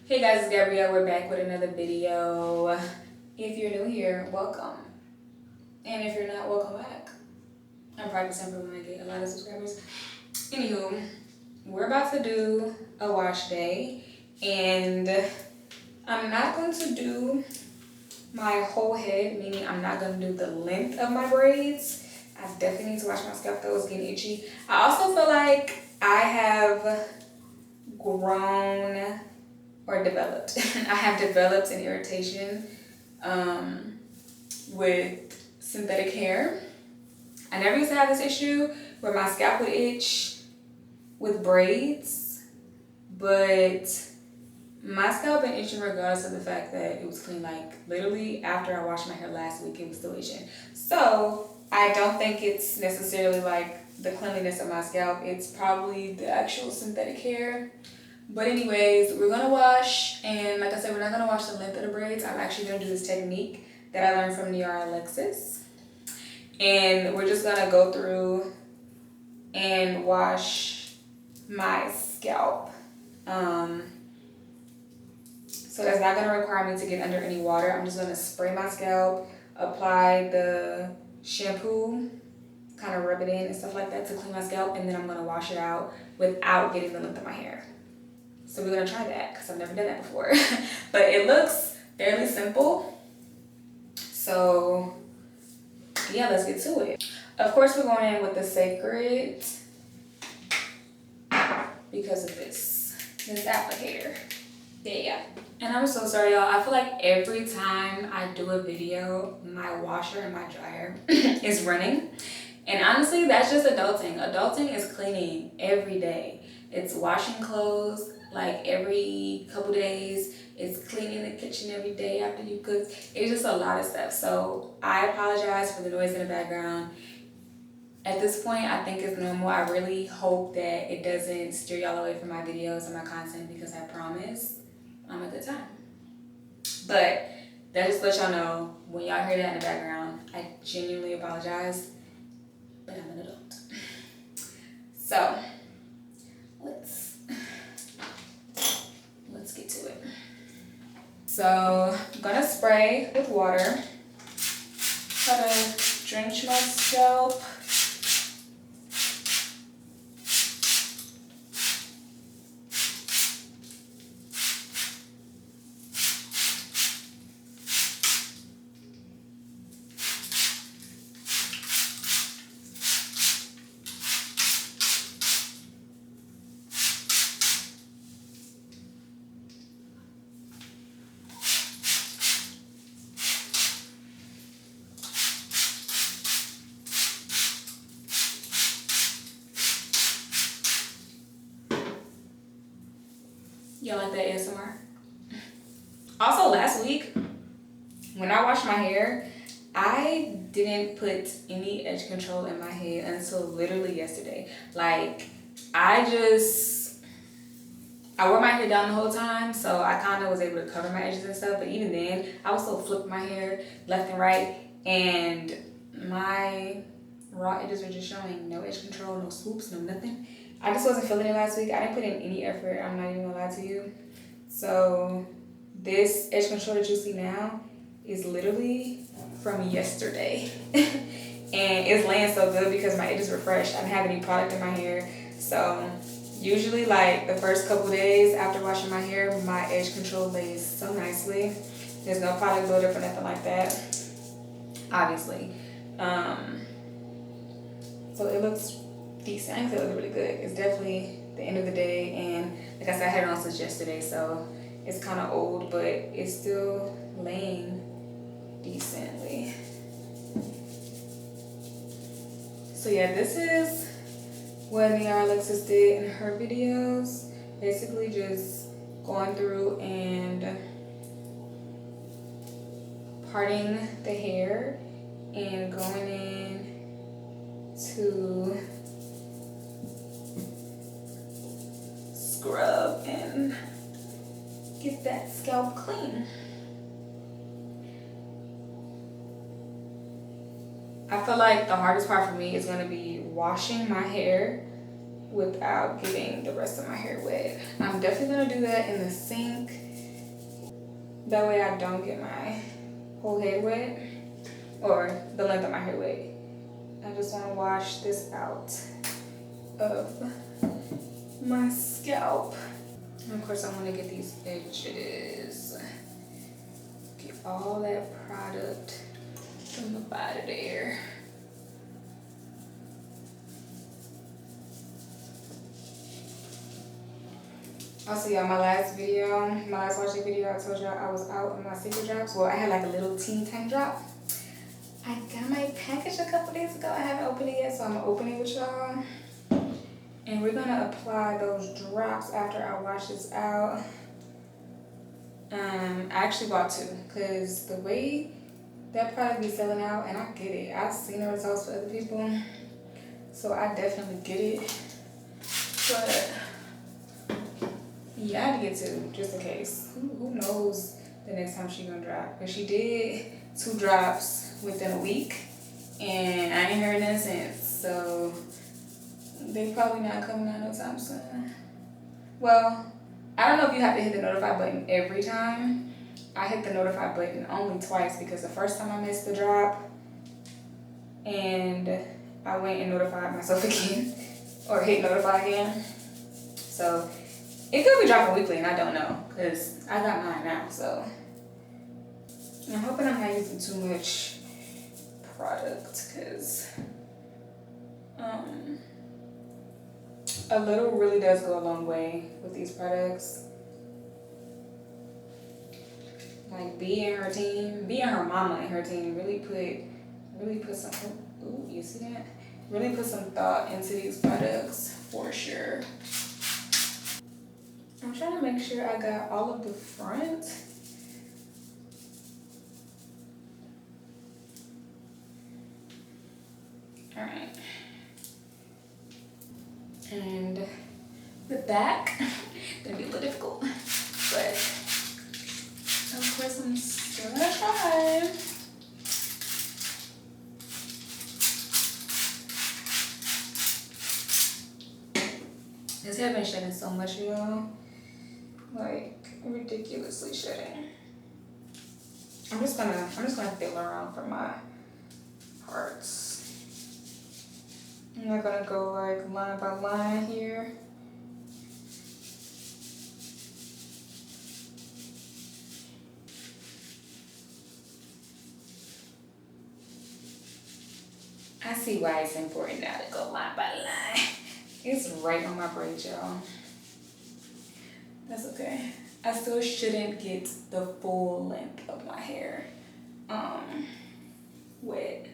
Hey guys, it's Gabrielle. We're back with another video. If you're new here, welcome. And if you're not, welcome back. I'm practicing for when I get a lot of subscribers. Anywho, we're about to do a wash day. And I'm not going to do my whole head, meaning I'm not going to do the length of my braids. I definitely need to wash my scalp though, it's getting itchy. I also feel like I have grown or developed. I have developed an irritation with synthetic hair. I never used to have this issue where my scalp would itch with braids, but my scalp been itching regardless of the fact that it was clean. Like literally after I washed my hair last week, it was still itching. So I don't think it's necessarily like the cleanliness of my scalp. It's probably the actual synthetic hair. But anyways, we're gonna wash, and like I said, we're not gonna wash the length of the braids. I'm actually gonna do this technique that I learned from Niara Alexis. And we're just gonna go through and wash my scalp. So that's not gonna require me to get under any water. I'm just gonna spray my scalp, apply the shampoo, kind of rub it in and stuff like that to clean my scalp, and then I'm gonna wash it out without getting the length of my hair. So we're gonna try that because I've never done that before. But it looks fairly simple. So yeah, let's get to it. Of course, we're going in with the Cécred because of this applicator. Yeah. And I'm so sorry, y'all. I feel like every time I do a video, my washer and my dryer is running. And honestly, that's just adulting. Adulting is cleaning every day. It's washing clothes like every couple days. It's cleaning the kitchen every day after you cook. It's just a lot of stuff. So I apologize for the noise in the background. At this point, I think it's normal. I really hope that it doesn't steer y'all away from my videos and my content, because I promise I'm a good time. But that just let y'all know, when y'all hear that in the background, I genuinely apologize, but I'm an adult. So let's get to it. So I'm gonna spray with water, try to drench my scalp. Y'all like that ASMR? Also, last week, when I washed my hair, I didn't put any edge control in my head until literally yesterday. Like, I wore my hair down the whole time, so I kind of was able to cover my edges and stuff. But even then, I was still flipping my hair left and right, and my raw edges were just showing. No edge control, no swoops, no nothing. I just wasn't feeling it last week. I didn't put in any effort. I'm not even gonna lie to you. So this edge control that you see now is literally from yesterday. And it's laying so good because my edges were fresh. I didn't have any product in my hair. So usually like the first couple days after washing my hair, my edge control lays so nicely. There's no product buildup or nothing like that, obviously. So it looks decent. I think it looks really good. It's definitely the end of the day, and like I said, I had it on since yesterday, so it's kind of old, but it's still laying decently. So yeah, this is what Niara Alexis did in her videos. Basically just going through and parting the hair and going in to scrub and get that scalp clean. I feel like the hardest part for me is going to be washing my hair without getting the rest of my hair wet. I'm definitely going to do that in the sink That way I don't get my whole head wet or the length of my hair wet. I just want to wash this out of my scalp. And of course I want to get these edges. Get all that product from the body there. Also, y'all, my last washing video, I told y'all I was out on my Cécred drops. Well, I had like a little teeny tiny drop. I got my package a couple days ago. I haven't opened it yet, so I'm gonna open it with y'all. And we're gonna apply those drops after I wash this out. I actually bought two, because the way that product be selling out, and I get it. I've seen the results for other people, so I definitely get it. But yeah, I had to get two, just in case. Who knows the next time she gonna drop? But she did 2 drops within a week, and I ain't heard nothing since. So they probably not coming out no time soon. Well, I don't know if you have to hit the notify button every time. I hit the notify button only twice because the first time I missed the drop, and I went and notified myself again, or hit notify again. So it could be dropping weekly, and I don't know, because I got mine now, so. I'm hoping I'm not using too much product, because a little really does go a long way with these products. Like, be in her team, be in her mama and her team, really put some, ooh, you see that? Really put some thought into these products, for sure. I'm trying to make sure I got all of the front. All right. And the back, gonna be a little difficult, but of course I'm still gonna try. This hair been shedding so much, y'all. Like, ridiculously shedding. I'm just gonna feel around for my parts. I'm not gonna go like line by line here. I see why it's important now to go line by line. It's right on my braid, y'all. That's okay. I still shouldn't get the full length of my hair wet.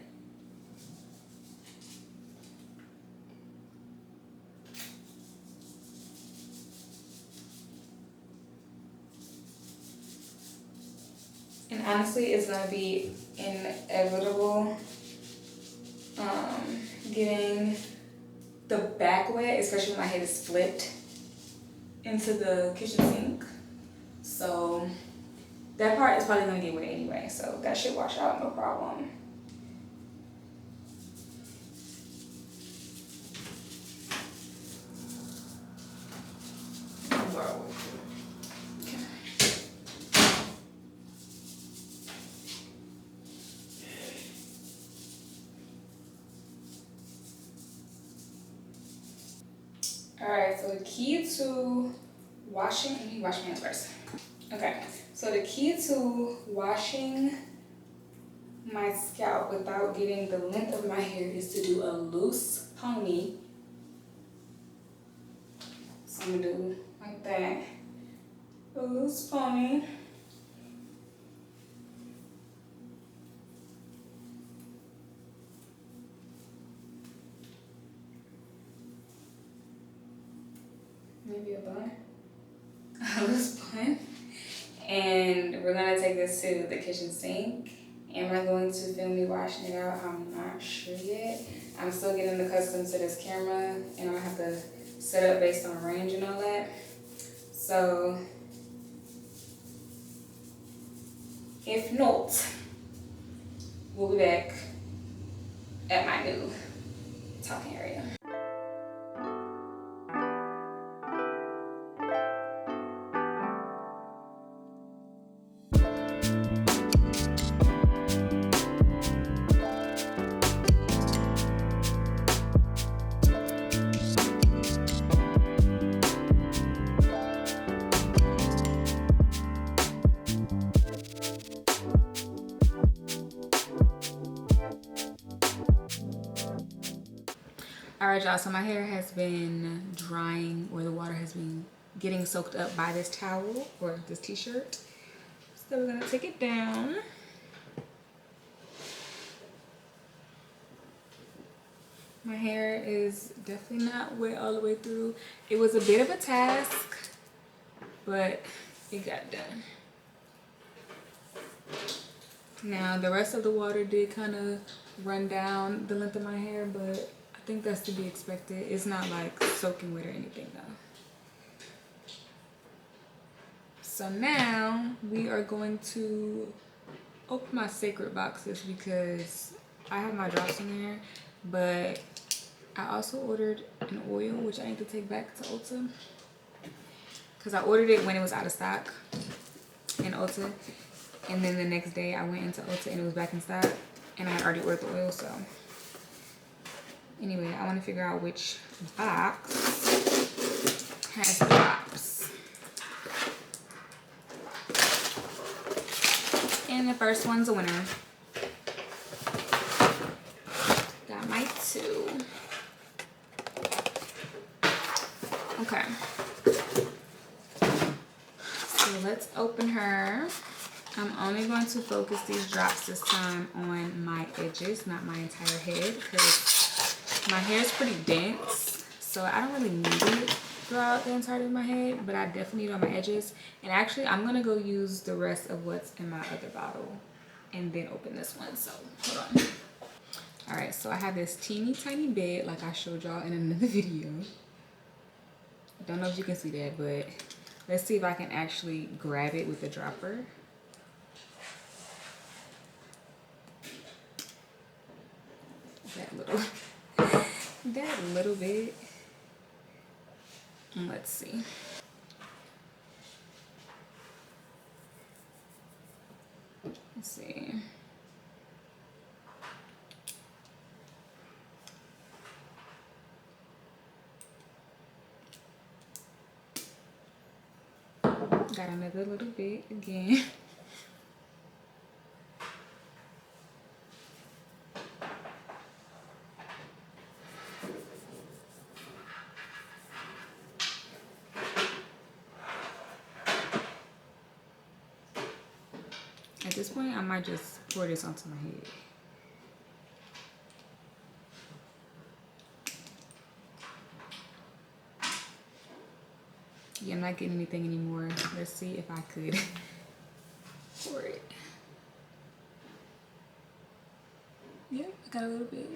And honestly, it's gonna be inevitable getting the back wet, especially when my head is flipped into the kitchen sink. So that part is probably gonna get wet anyway, so that should wash out, no problem. Alright, so the key to washing, let me wash my hands first. Okay, so the key to washing my scalp without getting the length of my hair is to do a loose pony. So I'm gonna do like that, a loose pony. Maybe a bun, a loose bun. And we're gonna take this to the kitchen sink. Am I going to film me washing it out? I'm not sure yet. I'm still getting accustomed to this camera, and I'm gonna have to set up based on range and all that. So if not, we'll be back at my new talking area. All right, y'all, so my hair has been drying, or the water has been getting soaked up by this towel or this t-shirt. So we're gonna take it down. My hair is definitely not wet all the way through. It was a bit of a task, but it got done. Now the rest of the water did kind of run down the length of my hair, but I think that's to be expected. It's not like soaking wet or anything though. So now we are going to open my Cécred boxes because I have my drops in there, but I also ordered an oil, which I need to take back to Ulta because I ordered it when it was out of stock in Ulta. And then the next day I went into Ulta and it was back in stock, and I had already ordered the oil. So anyway, I want to figure out which box has drops. And the first one's a winner. Got my 2. Okay. So let's open her. I'm only going to focus these drops this time on my edges, not my entire head, because my hair is pretty dense, so I don't really need it throughout the entirety of my head, but I definitely need it on my edges. And actually, I'm going to go use the rest of what's in my other bottle and then open this one, so hold on. All right, so I have this teeny tiny bit like I showed y'all in another video. Don't know if you can see that, but let's see if I can actually grab it with the dropper. That little bit. Let's see. Let's see. Got another little bit again. At this point, I might just pour this onto my head. Yeah, I'm not getting anything anymore. Let's see if I could pour it. Yep, I got a little bit.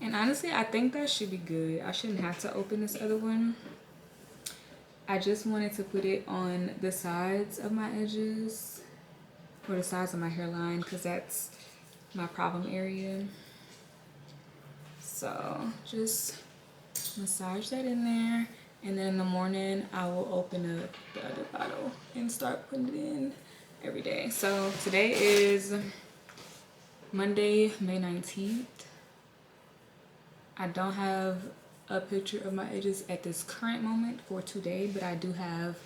And honestly, I think that should be good. I shouldn't have to open this other one. I just wanted to put it on the sides of my edges, or the sides of my hairline, because that's my problem area. So just massage that in there, and then in the morning I will open up the other bottle and start putting it in every day. So today is Monday, May 19th. I don't have a picture of my edges at this current moment for today, but I do have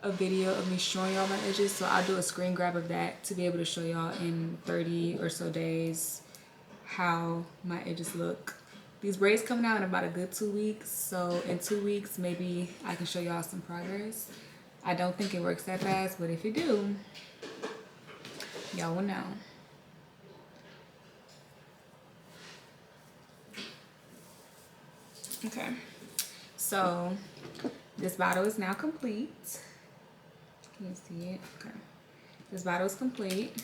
a video of me showing y'all my edges, so I'll do a screen grab of that to be able to show y'all in 30 or so days how my edges look. These braids coming out in about a good 2 weeks, so in 2 weeks maybe I can show y'all some progress. I don't think it works that fast, but if it do, y'all will know. Okay, so this bottle is now complete. Can you see it? Okay, this bottle is complete.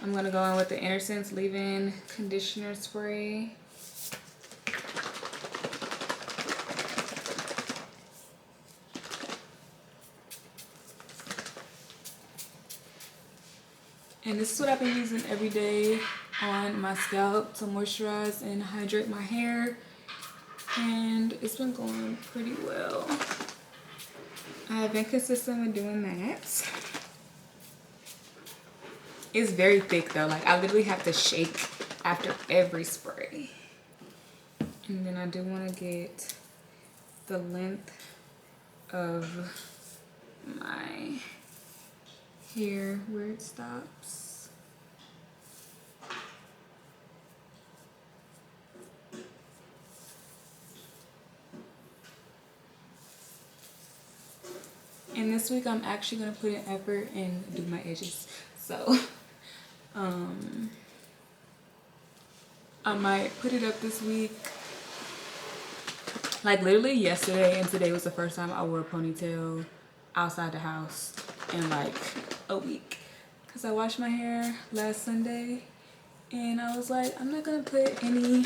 I'm gonna go in with the Innersense leave-in conditioner spray. And this is what I've been using every day on my scalp to moisturize and hydrate my hair. And it's been going pretty well. I have been consistent with doing that. It's very thick though. Like I literally have to shake after every spray. And then I do want to get the length of my hair where it stops. And this week I'm actually gonna put in effort and do my edges. So I might put it up this week. Like literally yesterday and today was the first time I wore a ponytail outside the house in like a week. Cause I washed my hair last Sunday and I was like, I'm not gonna put any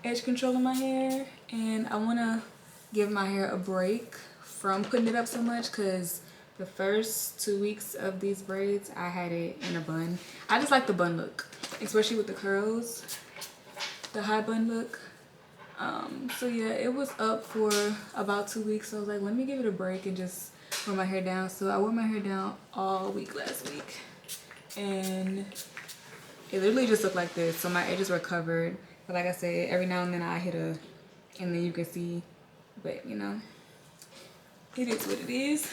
edge control in my hair, and I wanna give my hair a break from putting it up so much, cause the first 2 weeks of these braids I had it in a bun. I just like the bun look, especially with the curls, the high bun look. So yeah, it was up for about 2 weeks. So I was like, let me give it a break and just wear my hair down. So I wore my hair down all week last week, and it literally just looked like this. So my edges were covered, but like I said, every now and then I hit a, and then you can see, but you know, it is what it is.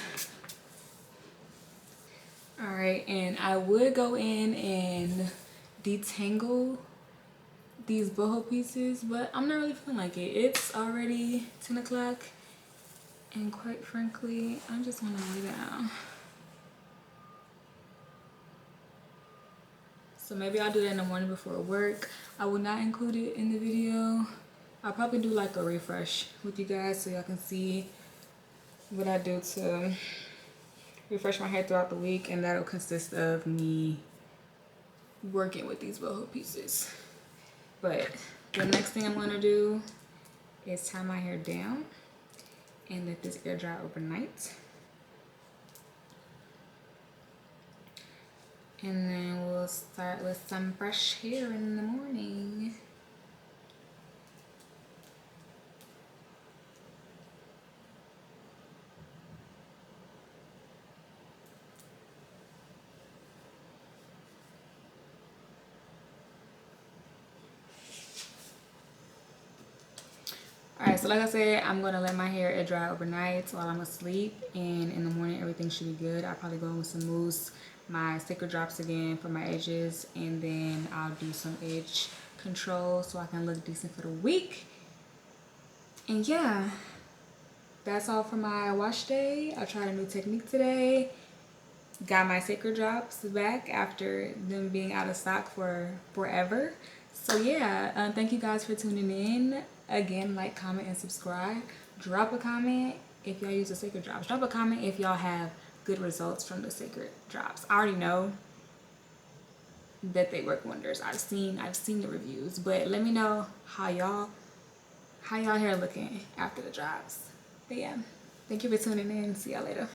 All right, and I would go in and detangle these boho pieces, but I'm not really feeling like it. It's already 10 o'clock, and quite frankly, I just want to lay down. So maybe I'll do that in the morning before work. I will not include it in the video. I'll probably do like a refresh with you guys so y'all can see what I do to refresh my hair throughout the week, and that'll consist of me working with these boho pieces. But the next thing I'm gonna do is tie my hair down and let this air dry overnight. And then we'll start with some fresh hair in the morning. Alright, so like I said, I'm going to let my hair air dry overnight while I'm asleep, and in the morning everything should be good. I'll probably go in with some mousse, my Cécred drops again for my edges, and then I'll do some edge control so I can look decent for the week. And yeah, that's all for my wash day. I tried a new technique today. Got my Cécred drops back after them being out of stock for forever. So yeah, thank you guys for tuning in. Again, like, comment, and subscribe. Drop a comment if y'all use the Cécred drops. Drop a comment if y'all have good results from the Cécred drops. I already know that they work wonders. I've seen the reviews, but let me know how y'all hair looking after the drops. But yeah, thank you for tuning in. See y'all later.